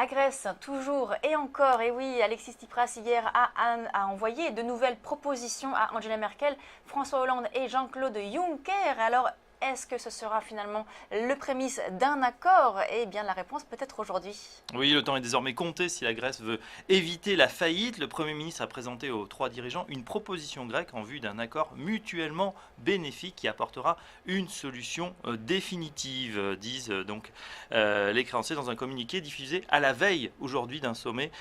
La Grèce, toujours et encore, et oui, Alexis Tsipras hier a envoyé de nouvelles propositions à Angela Merkel, François Hollande et Jean-Claude Juncker. Alors, est-ce que ce sera finalement le prémisse d'un accord? Eh bien, la réponse peut être aujourd'hui. Oui, le temps est désormais compté si la Grèce veut éviter la faillite. Le Premier ministre a présenté aux trois dirigeants une proposition grecque en vue d'un accord mutuellement bénéfique qui apportera une solution définitive, disent les créanciers dans un communiqué diffusé à la veille aujourd'hui d'un sommet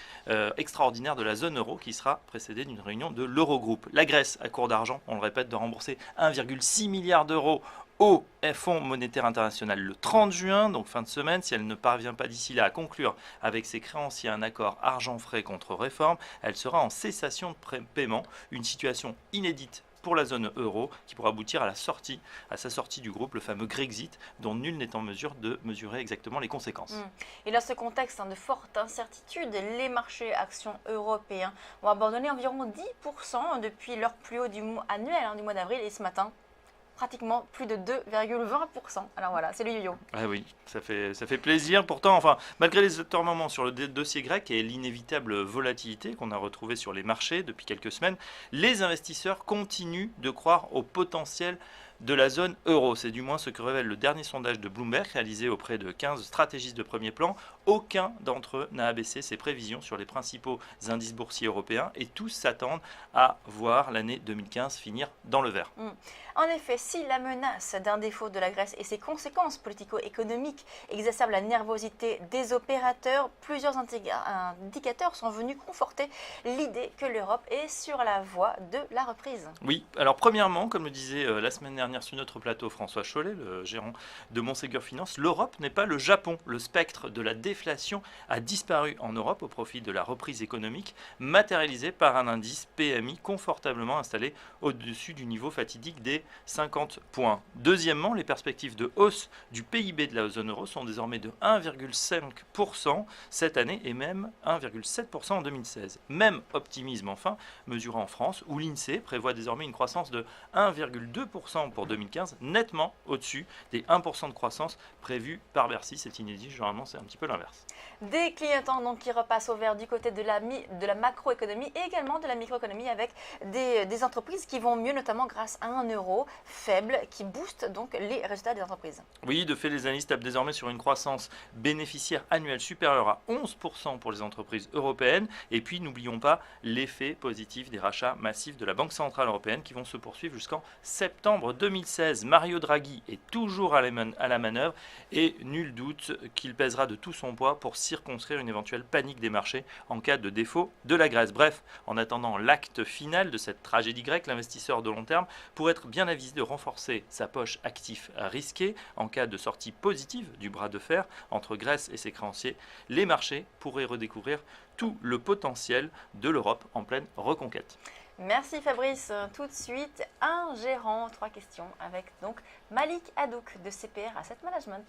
extraordinaire de la zone euro qui sera précédé d'une réunion de l'Eurogroupe. La Grèce, à court d'argent, on le répète, de rembourser 1,6 milliard d'euros au Fonds monétaire international le 30 juin, donc fin de semaine. Si elle ne parvient pas d'ici là à conclure avec ses créanciers un accord argent-frais contre réforme, elle sera en cessation de paiement, une situation inédite pour la zone euro qui pourra aboutir à sa sortie du groupe, le fameux Grexit, dont nul n'est en mesure de mesurer exactement les conséquences. Et dans ce contexte de forte incertitude, les marchés actions européens ont abandonné environ 10% depuis leur plus haut annuel du mois d'avril, et ce matin, pratiquement plus de 2,20%. Alors voilà, c'est le yo-yo. Ah oui, ça fait plaisir. Pourtant, enfin, malgré les atermoiements sur le dossier grec et l'inévitable volatilité qu'on a retrouvée sur les marchés depuis quelques semaines, les investisseurs continuent de croire au potentiel de la zone euro. C'est du moins ce que révèle le dernier sondage de Bloomberg réalisé auprès de 15 stratégistes de premier plan. Aucun d'entre eux n'a abaissé ses prévisions sur les principaux indices boursiers européens et tous s'attendent à voir l'année 2015 finir dans le vert. En effet, si la menace d'un défaut de la Grèce et ses conséquences politico-économiques exacerbent la nervosité des opérateurs, plusieurs indicateurs sont venus conforter l'idée que l'Europe est sur la voie de la reprise. Oui, alors premièrement, comme le disait la semaine dernière sur notre plateau François Chollet, le gérant de Montségur Finance, l'Europe n'est pas le Japon. Le spectre de la déflation a disparu en Europe au profit de la reprise économique, matérialisée par un indice PMI confortablement installé au-dessus du niveau fatidique des 50 points. Deuxièmement, les perspectives de hausse du PIB de la zone euro sont désormais de 1,5% cette année et même 1,7% en 2016. Même optimisme enfin, mesuré en France, où l'INSEE prévoit désormais une croissance de 1,2% pour 2015, nettement au-dessus des 1% de croissance prévus par Bercy. C'est inédit, généralement c'est un petit peu l'inverse. Des clignotants donc qui repassent au vert du côté de la macroéconomie et également de la microéconomie avec des entreprises qui vont mieux, notamment grâce à un euro faible qui booste donc les résultats des entreprises. Oui, de fait, les analystes tapent désormais sur une croissance bénéficiaire annuelle supérieure à 11% pour les entreprises européennes. Et puis, n'oublions pas l'effet positif des rachats massifs de la Banque Centrale Européenne qui vont se poursuivre jusqu'en septembre 2016. Mario Draghi est toujours à la manœuvre et nul doute qu'il pèsera de tout son poids pour circonscrire une éventuelle panique des marchés en cas de défaut de la Grèce. Bref, en attendant l'acte final de cette tragédie grecque, l'investisseur de long terme pourrait être bien avisé de renforcer sa poche actif risqué en cas de sortie positive du bras de fer entre Grèce et ses créanciers. Les marchés pourraient redécouvrir tout le potentiel de l'Europe en pleine reconquête. Merci Fabrice. Tout de suite, un gérant, 3 questions avec donc Malik Hadouk de CPR Asset Management.